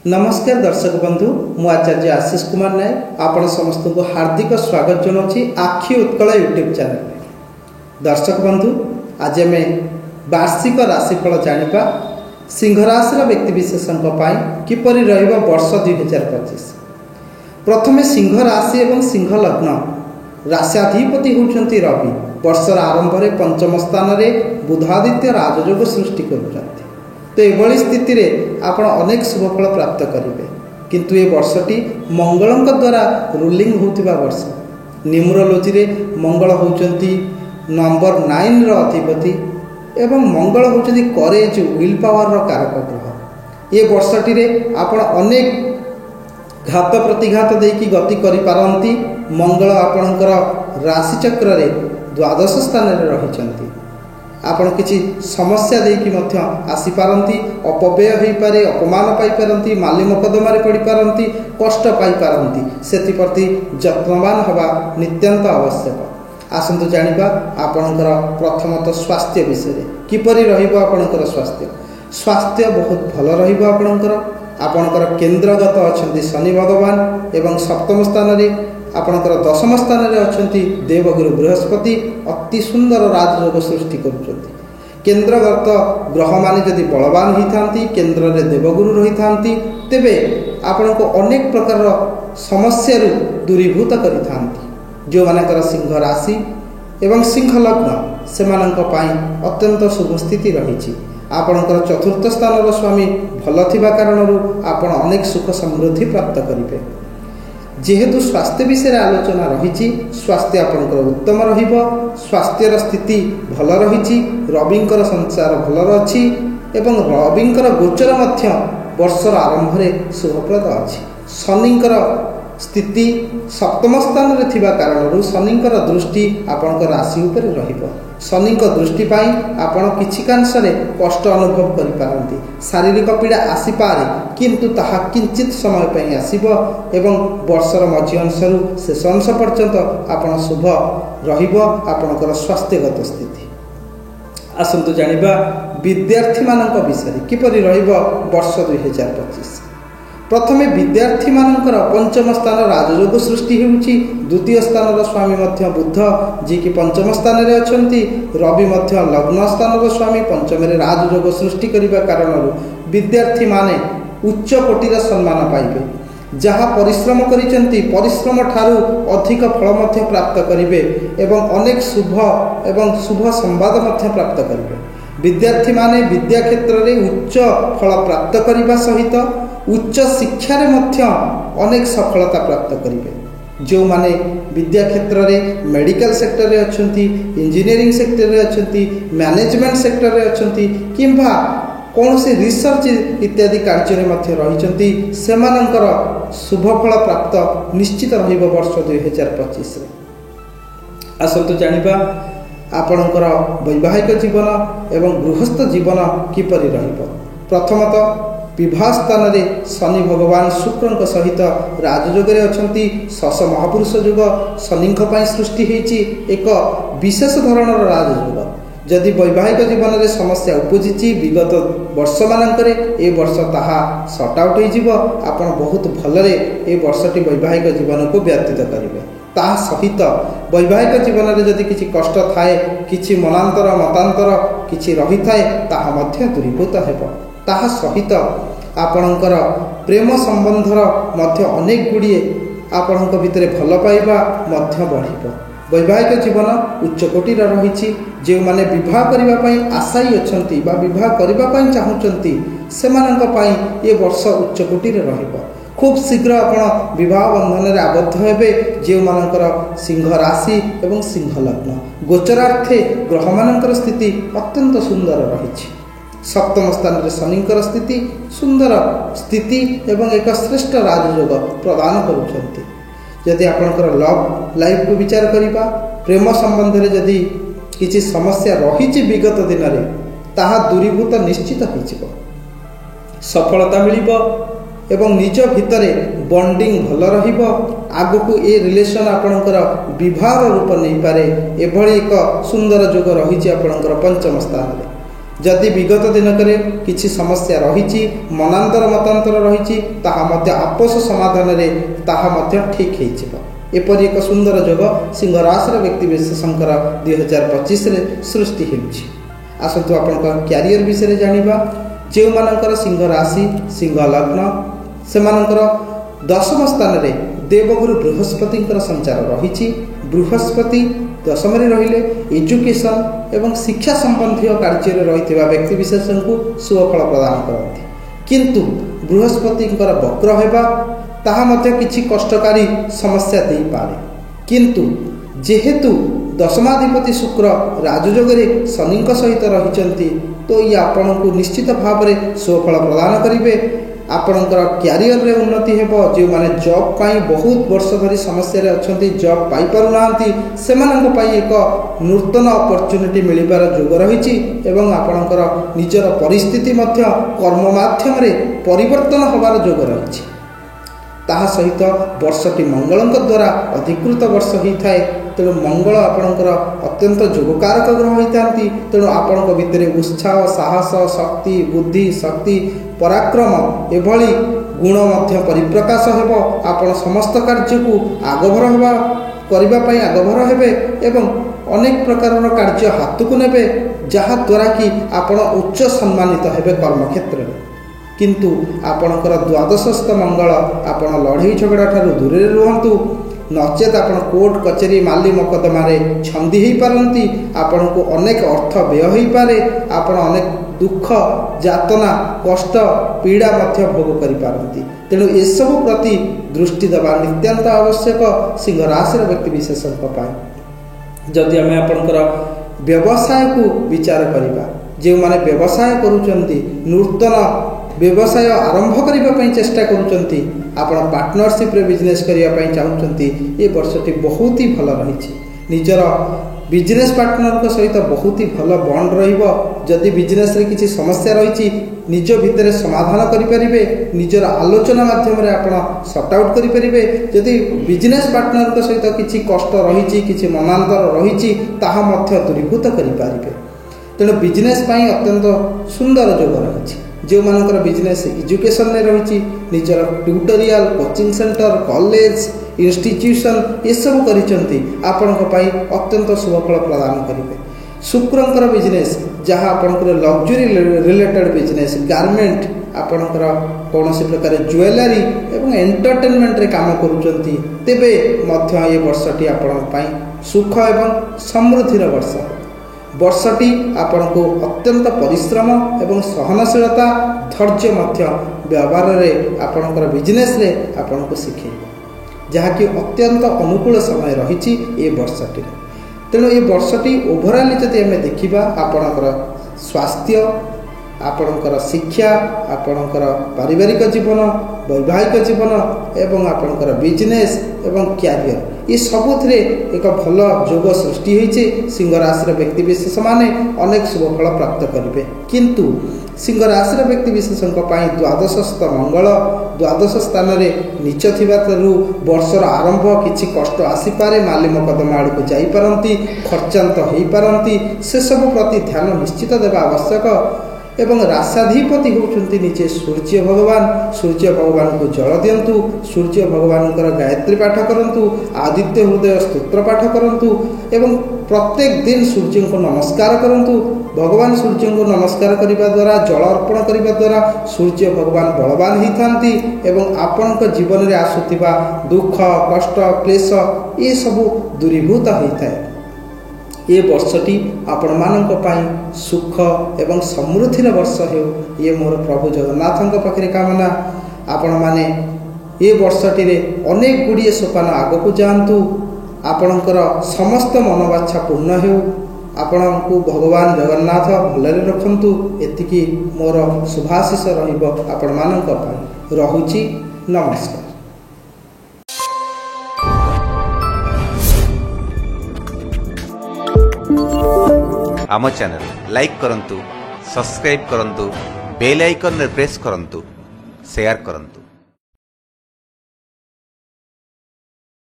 नमस्कार दर्शक बंधु मु आचार्य आशीष कुमार नायक आपण समस्त को हार्दिक स्वागत जनाऊँगी आखि उत्कल यूट्यूब चैनल। दर्शक बंधु आज आम वार्षिक राशिफल जानिबा सिंह राशि व्यक्तिविशेषों किपरि रहिबो वर्ष 2025। प्रथमे सिंह राशि एवं सिंह लग्न राश्याधिपति होउछंती रवि। वर्षर आरंभ में पंचम स्थान में बुधादित्य राजयोग सृष्टि करुछंती। तो यह स्थिति रे आपण अनेक शुभफल प्राप्त करेंगे, किंतु ये वर्षटी मंगल द्वारा रूलिंग होतिबा वर्ष। न्यूमरोलोजी रे मंगल होउछंती नंबर 9 रो अधिपति एवं मंगल होउछंती करेज विल पावर रो कारक ग्रह। ये वर्षटी रे आपण अनेक घात प्रतिघात देकी गति करि पारंती। मंगल आपणकर राशि चक्र रे द्वादश स्थान रे रहिछंती। आपण किसी समस्या देकी मध्य आसी पारंती, अपव्यय होई पारे, अपमान पाई पारंती, माली मकदमारे पड़ी पारंती, कष्ट पाई पारंती। सेति प्रति यत्नवान हवा नित्यंत आवश्यक। आसंतु जानिबा आपणकर प्रथमतः स्वास्थ्य विषय किपरि रहिबो। आपणकर स्वास्थ्य बहुत भल रहिबो। आपणकर केंद्रगत अछंती शनि भगवान एवं सप्तम स्थान रे आपणकर दशम स्थान में अच्छी देवगुरु बृहस्पति अति सुंदर राजयोग सृष्टि करुछंती। केंद्रगत ग्रह माने जदि बलवान होता केन्द्र में देवगुरु रही था तेबे आपण को अनेक प्रकार समस्या दूरीभूत करि जो मानकर सिंह राशि एवं सिंह लग्न से अत्यंत शुभ स्थिति रही। आपणकर चतुर्थ स्थान स्वामी भल थिबा कारणरू आपण अनेक सुख समृद्धि प्राप्त करेंगे। जेहेतु स्वास्थ्य विषय आलोचना रही, स्वास्थ्य आपंकर उत्तम रहिबो। स्वास्थ्यर स्थिति भल रही। रविंकर संचार भल रही एवं रविंकर गोचर मध्य वर्षर आरंभ में शुभप्रद अच्छी। शनिंकर स्थिति सप्तम स्थान में थिबा कारणरू शनिंकर दृष्टि आपंकर राशि उपरे रहिबो। शनिक दृष्टि पाई आपण किछि कांशरे कष्ट अनुभव करि पारंती। शारीरिक पीड़ा आसी पारे, किंतु ताहा किंचित समय पई आसीबो एवं वर्षर मझी अंशरू शेष अंश पर्यंत आपण शुभ रहिबो आपणकर स्वास्थ्यगत स्थिति। आसंतु जानिबा विद्यार्थी मानक विषय किपरि रहिबो वर्ष 2025। प्रथमे विद्यार्थी मानकर पंचम स्थान राजयोग सृष्टि होउची। द्वितीय स्थान स्वामी मध्य बुध जी कि पंचम स्थान रे अछंती। रवि मध्य लग्न स्थान स्वामी पंचम रे राजयोग सृष्टि करिबा कारणरू विद्यार्थी माने उच्च कोटिर सम्मान पाइबे। जहाँ परिश्रम करिसेंती परिश्रम ठारू अधिक फल मध्य प्राप्त करिवे एवं अनेक शुभ संवाद मध्य प्राप्त करिवे। विद्यार्थी माने विद्या क्षेत्र रे उच्च फल प्राप्त करिबा सहित उच्च शिक्षा रे मध्य अनेक सफलता प्राप्त करेंगे। जो माने विद्या क्षेत्र रे मेडिकल सेक्टर रे अछंती, इंजीनियरिंग सेक्टर रे अछंती, मैनेजमेंट सेक्टर रे अछंती किंबा कौन से रिसर्च इत्यादि कार्य रे मध्य रहिचंती सेमानंकर शुभ फल प्राप्त निश्चित रहिबो वर्ष 2025 रे। आसंतु जानिबा आपणकर वैवाहिक जीवन एवं गृहस्थ जीवन किपरि रहिबो। प्रथमतः विवाह स्थान में शनि भगवान शुक्र सहित राजयोग अच्छी। शश महापुरुष युग शनि सृष्टि होती एक विशेष धरणर राजयोग। जदि वैवाहिक जीवन में समस्या उपजी विगत वर्ष मानक ए वर्ष ताहा सॉर्ट आउट हो आपण बहुत भलरे ए वर्षटी वैवाहिक जीवन को व्यतीत करेंगे। ता सहित वैवाहिक जीवन में जदि किसी कष्ट थाए, किसी मनांतर मतांतर किसी रही थाए ताहा मध्य दूरीभूत हेब। ताहा सहित आपणकर प्रेम संबंधर मध्य अनेक गुड़िए आपणक भितर भल पाइबा मध्य बढ़िबो। वैवाहिक जीवन उच्च कोटिर रही। जो माने विवाह करबा पई आशायी अछंती बा विवाह करबा पई चाहुचंती सेमानंक पई ये वर्ष उच्च कोटिर रहिबो। खूब शीघ्र आपण विवाह बंधन रे आबद्ध हेबे। जो मानकर सिंह राशि एवं सिंह लग्न गोचरार्थे ग्रह मानकर स्थिति अत्यंत सुंदर रही। सप्तम स्थान में शनिंकर स्थिति सुंदर स्थिति एवं एक श्रेष्ठ राजयोग प्रदान करुछंती। यदि आपणकर लव लाइफ को विचार करिबा, प्रेम संबंध में जदि किसी समस्या रही विगत दिन में ताहा दूरीभूत निश्चित हो सफलता मिलिबो एवं निज भितरे बॉन्डिंग भल रहिबो। आगको ए रिलेशन आपणकर विवाह रूप नहीं पारे एभली एक सुंदर जोग रही आपणकर पंचम स्थान में। जदि विगत दिनक किसी समस्या रही मनांतर मतांतर रही आपस समाधान ठीक होपर एक सुंदर जोग सिंह राशि व्यक्ति विशेषकर 2025 सृष्टि होसतु आपण क्यारियर विषय जाना जो मानकर सिंह राशि सिंह लग्न से दशम स्थान में देवगुरु बृहस्पति संचार रही बृहस्पति दशम रहिले एजुकेशन एवं शिक्षा संबंधी कार्य रही व्यक्ति विशेष को शुभफल प्रदान करती किंतु बृहस्पति वक्र होगा ताहा किछि कष्टकारी समस्या दे पारे किंतु जेहेतु दशमाधिपति शुक्र राजयोगे शनि सहित रही तो ये आपण को निश्चित भाव में शुभफल प्रदान करेंगे आपणकर क्यारियर रे उन्नति हेबो जो माने जॉब पाई बहुत वर्ष धरी समस्या रे अछंती जॉब पाई पारु नांती सेमानक पाई एक नूतन अपॉर्चुनिटी मिलिबार जोग रहिछि एवं आपणकर निजर परिस्थिति मध्य कर्म माध्यम रे परिवर्तन होबार जोग रहिछि ताहा सहित वर्षटी मंगलंक द्वारा अधिकृत वर्ष होता है तेणु मंगल आपणकर अत्यंत जोगकारक ग्रह होता तेणु आपण भितर उत्साह साहस शक्ति बुद्धि शक्ति पराक्रम एभली गुण मध्य परिप्रकाश हेबो आपण समस्त कार्य को आगभर होबा करबा पई आगभर हेबे एवं अनेक प्रकार कार्य हाथ को नेबे जहा द्वारा कि आपण उच्च सम्मानित हेबे कर्म क्षेत्र में किंतु आपणकर द्वादशस्थ मंगल आपण लड़ई झगड़ा ठारू दूर रुहतु नचेत आपण कोर्ट कचेरी माली मकदमा छंदी हो पारती आपण को अनेक अर्थ व्यय हो पारे आपण अनेक दुख जातना कष्ट पीड़ा मध्य भोग कर पारती तेणु एसबू प्रति दृष्टि देवा नित्यांत आवश्यक सिंह राशि व्यक्ति विशेष जदि आम आपणकर व्यवसाय को विचार करवा जो माने व्यवसाय करुचंती नूतन व्यवसाय आरंभ करने चेष्टा करुचंती आपण पार्टनरशिप रे बिजनेस करने चाहूँगी ये वर्षटी बहुत ही भल रही निजर बिजनेस पार्टनर सहित बहुत ही भल बॉन्ड रही बिजनेस रे किसी समस्या रही निज भितर समाधान करें निजर आलोचना माध्यम आप सॉर्ट आउट करेंगे जदि बिजनेस पार्टनर सहित किसी कष्ट रही किसी मनांतर रही दूरीभूत करें तेणु बिजनेस अत्यंत सुंदर जोग रही जो मानकर बिजनेस एजुकेशन में रही निजर tutorial coaching centre college institution ये सब करिसेंती आपणपाई अत्यंत शुभफल प्रदान करेंगे शुक्रंकर बिजनेस जहाँ आपणकर लग्जरी रिलेटेड बिजनेस गारमेंट आपणकर कौन प्रकार ज्वेलरी एवं एंटरटेनमेंट रे काम करुचंती तेबे मध्य ये वर्षटी आपणपाई सुख एवं समृद्धिर वर्ष वर्षटी आपण को अत्यंत परिश्रम एवं सहनशीलता धैर्य मध्य व्यवहार रे आपणकर बिजनेस रे आपण को शिखेब जहाँकि अत्यंत अनुकूल समय रही ये वर्षटी तेणु ये वर्षटी ओभराली जदि आम देखा आपणकर स्वास्थ्य आपणकर शिक्षा आपणकर पारिवारिक जीवन वैवाहिक जीवन एवं आपणकर बिजनेस एवं क्यारियर ये सबुथिरे एक भल जोग सृष्टि होइछे सिंह राशि व्यक्ति विशेष माने अनेक शुभफल प्राप्त करेंगे किंतु सिंह राशि व्यक्ति विशेषों द्वादशस्थ मंगल द्वादश स्थान में नीच थिबारु वर्षर आरंभ किछि कष्ट आसीपारे माली मकदमा आड़ को जापारती खर्चांत हो पारती से सब प्रति ध्यान निश्चित देवा आवश्यक एवं राशाधिपति होउछंती निजे सूर्य भगवान को जल दिंतु सूर्य भगवान गायत्री पाठ करंतु आदित्य हृदय स्तोत्र पाठ करंतु एवं प्रत्येक दिन सूर्य को नमस्कार करंतु भगवान सूर्य को नमस्कार करने द्वारा जल अर्पण करने द्वारा सूर्य भगवान बलवान होती एवं आपण जीवन में आसुवा दुख कष्ट क्लेश ये सब दूरीभूत होता है ये वर्षटी आपण मानक सुख एवं समृद्धिर वर्ष हो ये मोर प्रभु जगन्नाथ पाखे कामना आपण माने ये वर्षटी अनेक गुड़िए सोपान आग को जातु आपणकर समस्त मनोवाच्छा पूर्ण हो आपण को भगवान जगन्नाथ भलरे रखंतु एतिकी मोर शुभाशीष रहिबो आपण मानक पई रहुची नमस्कार। आम चैनल लाइक करंतु सब्सक्राइब करंतु बेल आइकन रे प्रेस करंतु शेयर करंतु।